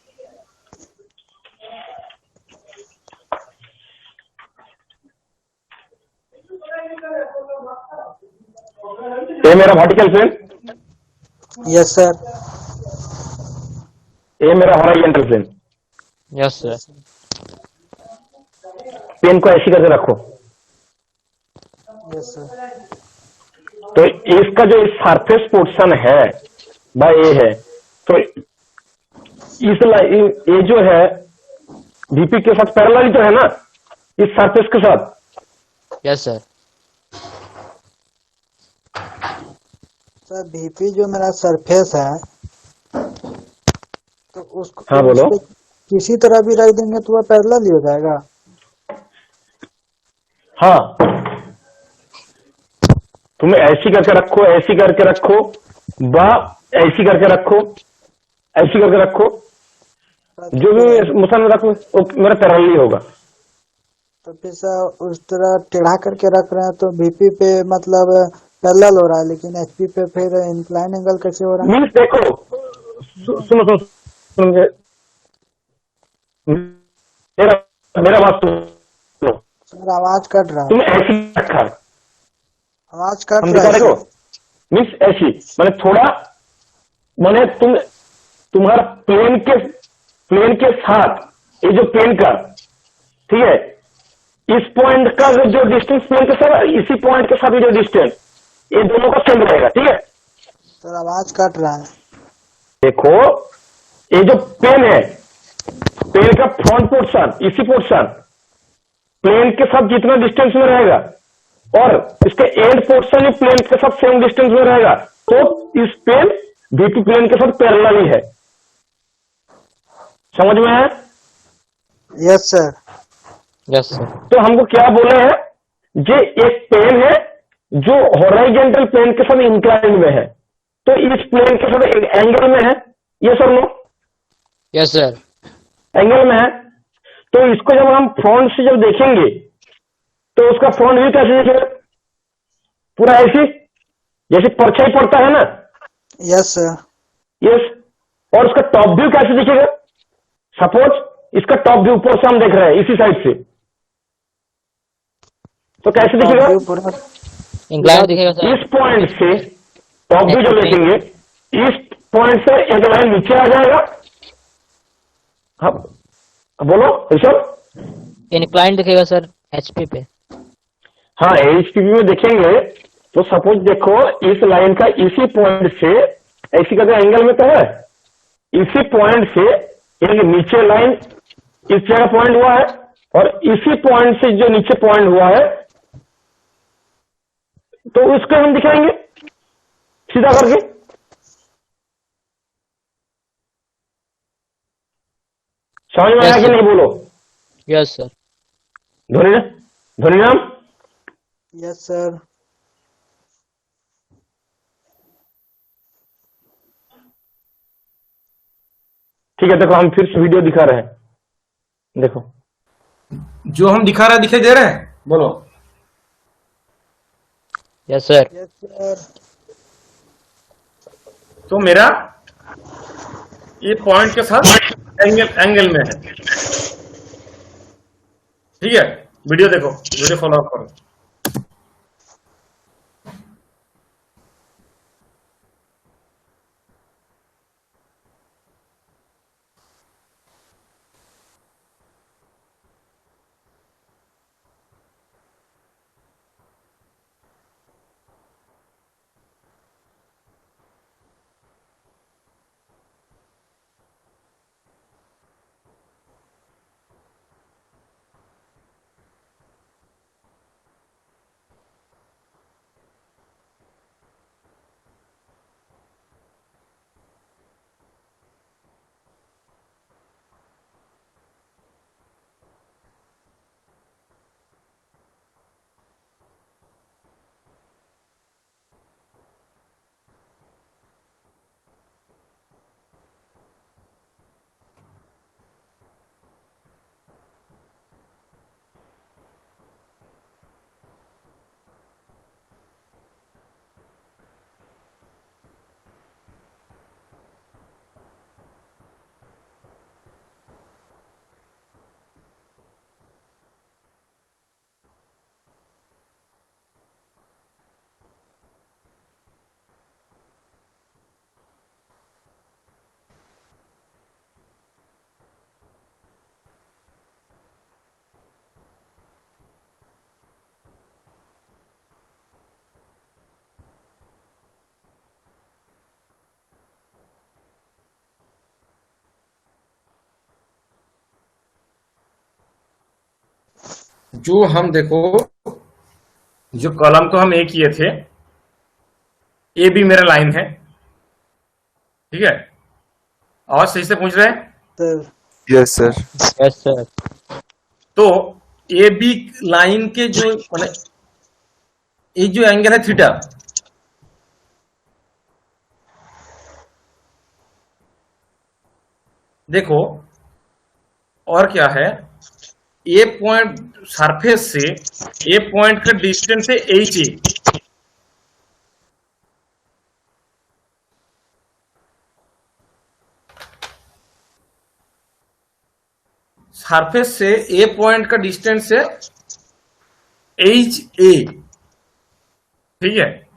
ये मेरा वर्टिकल प्लेन, यस सर। ये मेरा horizontal plane. Yes sir. Pen को ऐसी करके रखो, यस सर। तो इसका जो सरफेस पोर्शन है भाई ये है, तो इस ये जो है VP के साथ पैरेलल ही तो है ना, इस सरफेस के साथ। Yes sir. सर बीपी जो मेरा सरफेस है, तो उसको हाँ बोलो। उस पे किसी तरह भी रख देंगे तो वह पैरेलल ही हो जाएगा। हाँ, तुम ऐसी करके रखो, ऐसी करके रखो, ऐसी करके रखो, ऐसी करके रखो, जो भी मुसान में रखो वो मेरा पैरेलल ही होगा। तो फिर सर उस तरह टेढ़ा करके रख रहे हैं तो बीपी पे मतलब पैरेलल हो रहा है, लेकिन एचपी पे फिर इंक्लाइन एंगल कैसे हो रहा है? मीन्स देखो, सुनो सुनो सुनो, मेरा मेरा बात सुनो, सर आवाज कट रहा है, तुम ऐसी रखा है, आवाज कट हम रहा दिखा है रहे हो, सर। मीन्स ऐसी, मैंने थोड़ा, मैंने तुम्हारा प्लेन के साथ ये जो प्लेन का, ठीक है, इस पॉइंट का जो डिस्टेंस प्लेन के साथ, इसी पॉइंट के साथ ये जो डिस्टेंस, ये दोनों का सेम रहेगा, ठीक है। सर आवाज कट रहा है। देखो, ये जो पेन है, पेन का फ्रंट पोर्शन, इसी पोर्शन प्लेन के साथ जितना डिस्टेंस में रहेगा और इसके एंड पोर्शन ही प्लेन के साथ सेम डिस्टेंस में रहेगा, तो इस पेन VP प्लेन के साथ पैरेलल ही है। समझ में है? Yes sir. Yes sir. तो हमको क्या बोले हैं, ये एक पेन है जो हॉरिजॉन्टल प्लेन के साथ इंक्लाइन में है, तो इस प्लेन के साथ एक एंगल में है, ये sir no yes sir. Angle में है। तो इसको जब हम फ्रंट से जब देखेंगे तो उसका फ्रंट व्यू कैसे दिखेगा, पूरा ऐसी जैसे परछाई पड़ता है ना, यस सर। यस। और उसका टॉप व्यू कैसे दिखेगा, सपोज इसका टॉप व्यू ऊपर से हम देख रहे हैं इसी साइड से, तो कैसे टॉप दिखेगा, व्यू पूरा इंक्लाइन दिखेगा सर। इस पॉइंट से टॉप व्यू जब देखेंगे, इस पॉइंट से एक लाइन नीचे आ जाएगा। हाँ बोलो ऋषभ। इंक्लाइन दिखेगा सर HP पे। हाँ, HPV में देखेंगे तो सपोज देखो, इस लाइन का इसी पॉइंट से ऐसी का एंगल में तो है, इसी पॉइंट से एक नीचे लाइन इस जगह पॉइंट हुआ है और इसी पॉइंट से जो नीचे पॉइंट हुआ है, तो उसको हम दिखाएंगे सीधा करके। समझ में आया Yes, कि sir. नहीं, बोलो yes sir. Dhwaniram. Yes sir. ठीक है, देखो हम फिर से वीडियो दिखा रहे हैं, देखो जो हम दिखा रहा है दिखाई दे रहा है, बोलो। Yes sir. Yes sir. तो मेरा ये पॉइंट के साथ एंगल में है, ठीक है। वीडियो देखो, वीडियो फॉलो अप करो। जो हम देखो, जो कॉलम तो हम एक किए थे, ए बी मेरा लाइन है, ठीक है। आवाज सही से पूछ रहे हैं? Sir yes sir. Yes sir. तो ए बी लाइन के जो माने ये जो एंगल है थीटा, देखो और क्या है, ए पॉइंट सरफेस से ए पॉइंट का डिस्टेंस है एच ए, सरफेस से ए पॉइंट का डिस्टेंस है एच ए, ठीक है।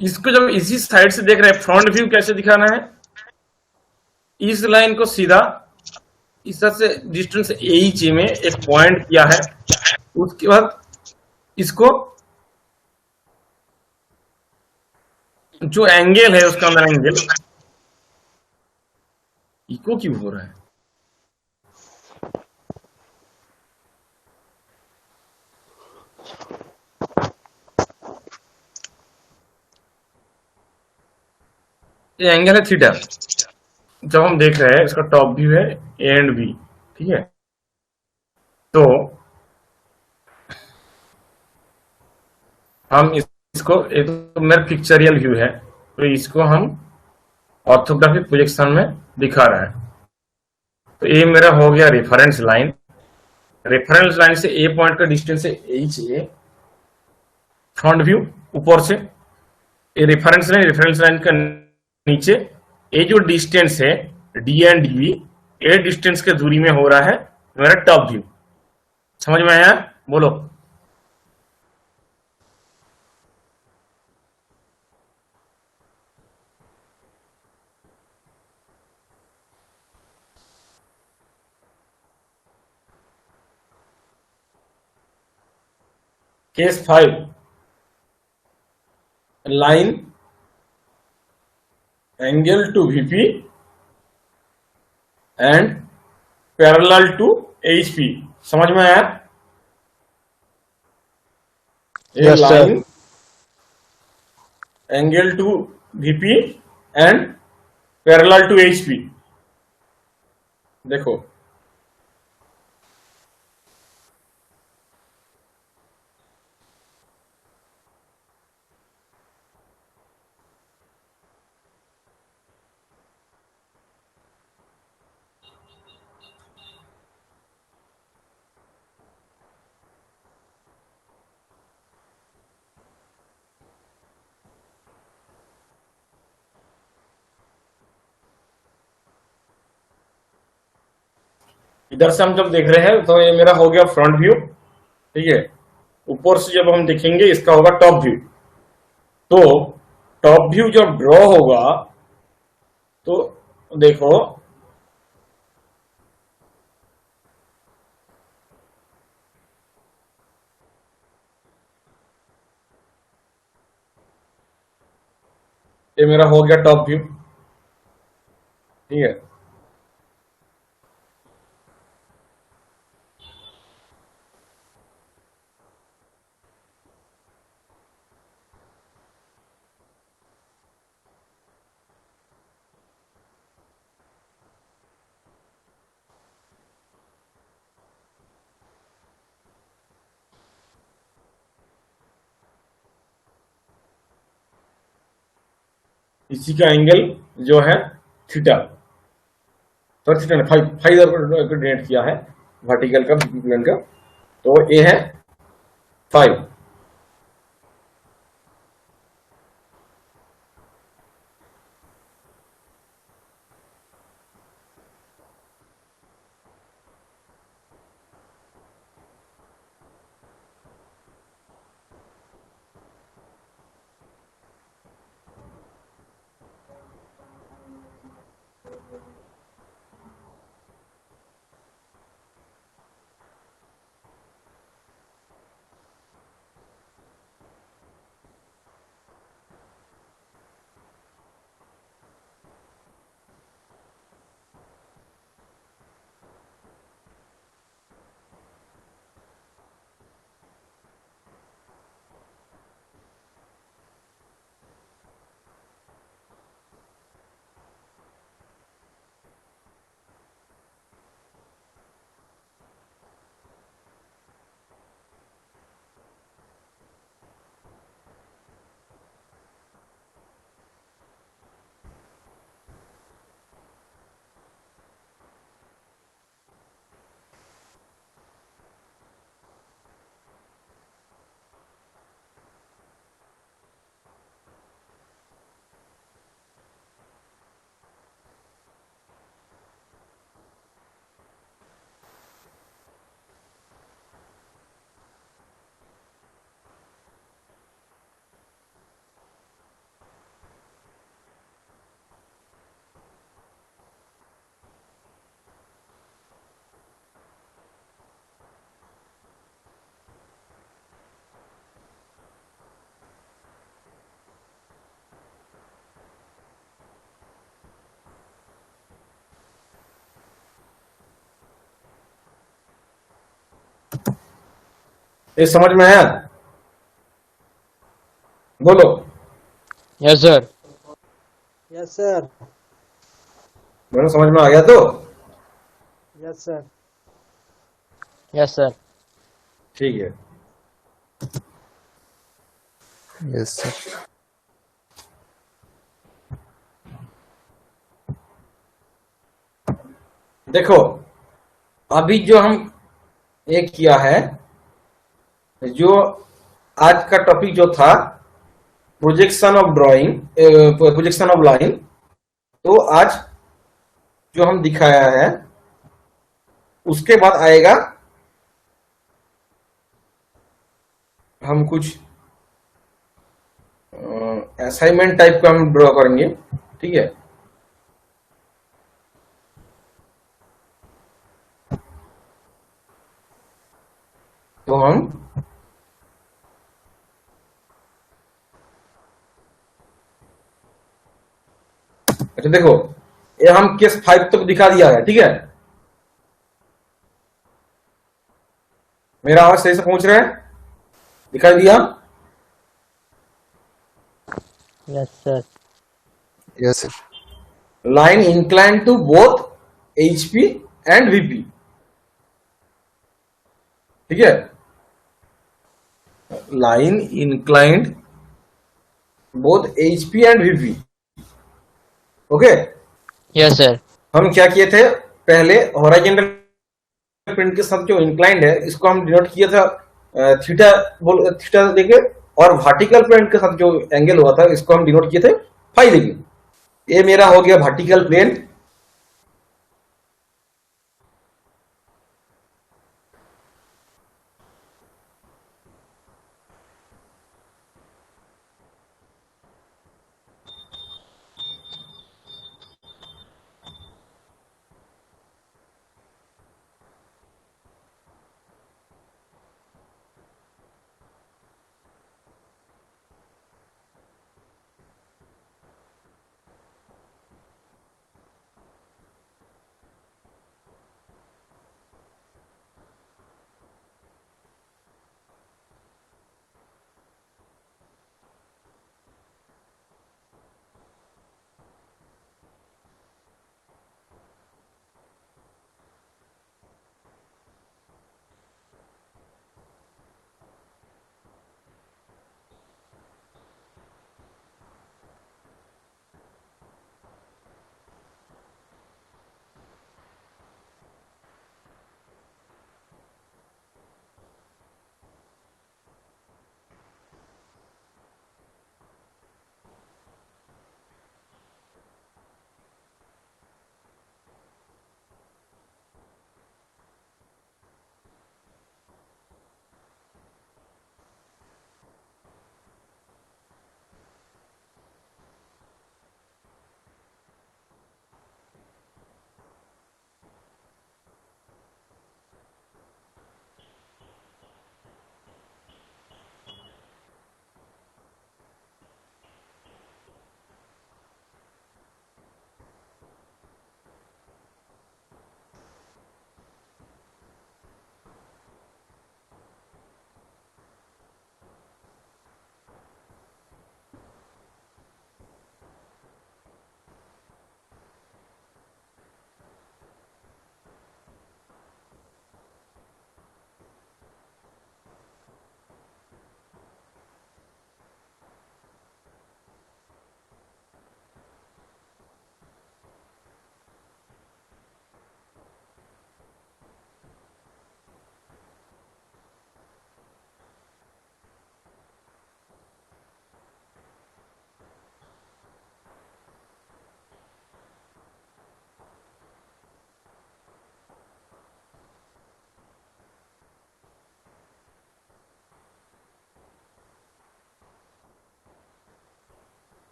इसको जब इसी साइड से देख रहे हैं, फ्रंट व्यू कैसे दिखाना है, इस लाइन को सीधा इस तरह से डिस्टेंस एच ए में एक पॉइंट किया है, उसके बाद इसको जो एंगल है उसका अंदर एंगल, इको क्यों हो रहा है? ये एंगल है थीटा। जब हम देख रहे हैं इसका टॉप व्यू है ए एंड बी, ठीक है। तो हम इसको, एक तो मेरा पिक्चरियल व्यू है, तो इसको हम ऑर्थोग्राफिक प्रोजेक्शन में दिखा रहा है। तो ये मेरा हो गया रेफरेंस लाइन। रेफरेंस लाइन से ए पॉइंट का डिस्टेंस है एच ए, फ्रंट व्यू ऊपर से। ये रेफरेंस लाइन का नीचे ये जो डिस्टेंस है D and D, A distance के दूरी में हो रहा है मेरा टॉप व्यू। समझ में आया? बोलो। Case 5, line angle to VP and parallel to HP. समझ में आया? Yes, sir. Line angle to VP and parallel to HP. देखो, इधर से हम जब देख रहे हैं तो ये मेरा हो गया फ्रंट व्यू, ठीक है। ऊपर से जब हम देखेंगे इसका होगा टॉप व्यू। तो टॉप व्यू जब ड्रॉ होगा तो देखो, ये मेरा हो गया टॉप व्यू, ठीक है। इसी का एंगल जो है थीटा, तो थीटा ने फाइव फाइव कोऑर्डिनेट किया है वर्टिकल का, प्लेन का, तो ए है 5। ये समझ में आया? बोलो। Yes sir. Yes sir. मैंने समझ में आ गया तो यस सर। Yes sir. ठीक है। Yes sir. देखो, अभी जो हम एक किया है, जो आज का टॉपिक जो था projection of drawing, projection of line, तो आज जो हम दिखाया है उसके बाद आएगा हम कुछ असाइनमेंट टाइप का हम ड्रॉ करेंगे। ठीक है, तो हम अच्छा देखो, ये हम केस 5 तक दिखा दिया है। ठीक है, मेरा आवाज सही से पहुंच रहा है? दिखाई दिया? Yes sir. Yes sir. Line incline to both HP and VP। ठीक है, line inclined both HP and VP। Okay, yes sir. हम क्या किए थे पहले, हॉरिजॉन्टल प्रिंट के साथ जो इंक्लाइंड है इसको हम डिनोट किया था थीटा, बोल थीटा देके, और वर्टिकल प्लेन के साथ जो एंगल हुआ था इसको हम डिनोट किए थे फाई देके। ये मेरा हो गया वर्टिकल प्लेन।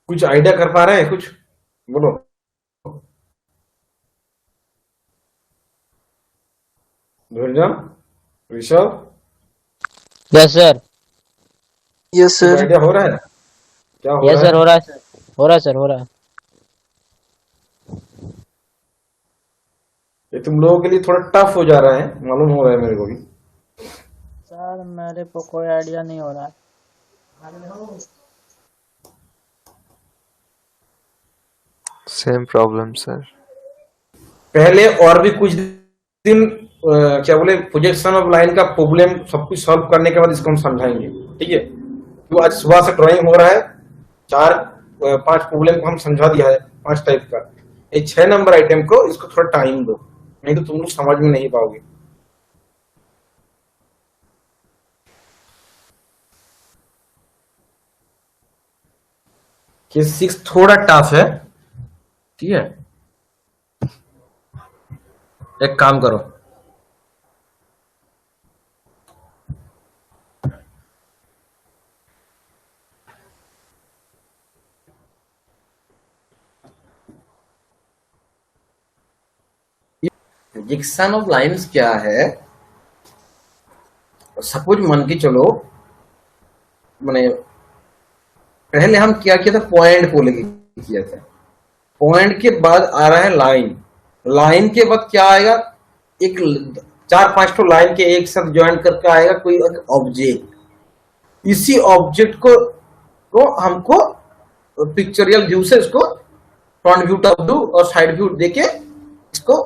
कुछ आइडिया कर पा रहे हैं कुछ? बोलो। धुरजान, ऋषभ, यस सर। यस कुछ सर। आइडिया हो रहा है? क्या हो यस रहा सर, है? हो रहा है सर, हो रहा है सर, हो रहा है। ये तुम लोगों के लिए थोड़ा टफ हो जा रहा है, मालूम हो रहा है मेरे को भी। सर मेरे को कोई आइडिया नहीं हो रहा है। Same problem, sir. पहले और भी कुछ दिन क्या बोले, प्रोजेक्शन ऑफ लाइन का प्रॉब्लम सब कुछ सॉल्व करने के बाद इसको हम समझाएंगे, ठीक है? तो आज सुबह से ड्राइंग हो रहा है, 4-5 प्रॉब्लम को हम समझा दिया है, 5 टाइप का। ये 6 नंबर आइटम को इसको थोड़ा टाइम दो, नहीं तो तुम लोग समझ में नहीं पाओगे। ये 6 थोड़ा टफ है, ठीक है? एक काम करो, प्रोजेक्शन ऑफ लाइंस क्या है? सपोज मन के चलो, मैंने पहले हम क्या किया था, पॉइंट को लेके किया था। पॉइंट के बाद आ रहा है लाइन, लाइन के बाद क्या आएगा, एक 4-5 तो लाइन के एक साथ ज्वाइन करके आएगा कोई ऑब्जेक्ट। इसी ऑब्जेक्ट को हमको पिक्चरियल व्यू से इसको फ्रंट व्यू, टॉप व्यू और साइड व्यू देके इसको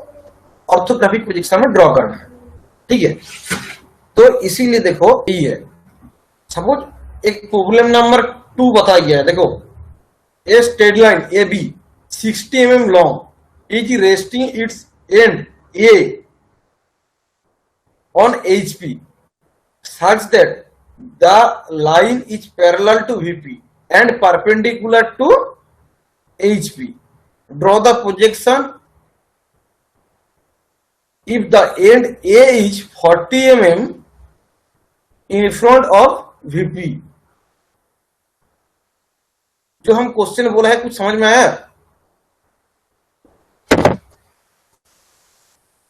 ऑर्थोग्राफिक प्रोजेक्शन में ड्रॉ करना है, ठीक है? तो इसीलिए देखो ये है, सपोज एक प्रॉब्लम नंबर 2 बताया गया है। देखो, a straight line A B 60 mm long is resting its end A on HP such that the line is parallel to VP and perpendicular to HP. Draw the projection if the end A is 40 mm in front of VP. जो हम question बोला है, कुछ समझ में आया?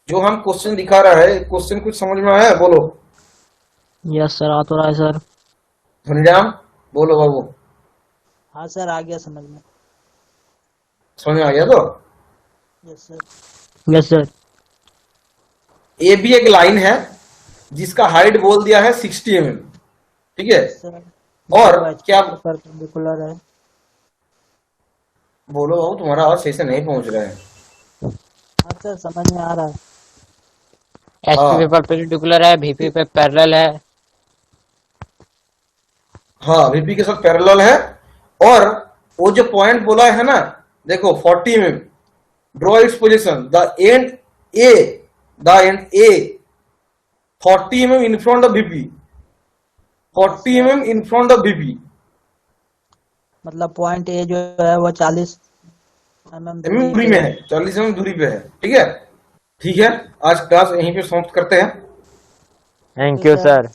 जो हम क्वेश्चन दिखा रहा है, क्वेश्चन कुछ समझ में आया? बोलो। यस सर, आ तो रहा है सर। धनराम, बोलो बाबू। हाँ सर, आ गया समझ में। समझ में आ गया तो? Yes sir. Yes sir. A B एक लाइन है जिसका हाइट बोल दिया है 60 mm, ठीक है? सर और क्या परपेंडिकुलर है। बोलो बाबू, तुम्हारा आवाज सही से नहीं पहुंच रहा है। हाँ सर, समझ में आ रहा है। एचपी पे परपेंडिकुलर है, VP पे पैरेलल है। हाँ, VP के साथ पैरेलल है। और वो जो पॉइंट बोला है ना, देखो 40 mm, draw its position, the end A 40 mm in front of VP, 40 mm in front of VP। मतलब पॉइंट ए जो है वो 40 mm दूरी में है, 40 mm दूरी पे है, ठीक है? ठीक है, आज क्लास यहीं पे समाप्त करते हैं। Thank you sir.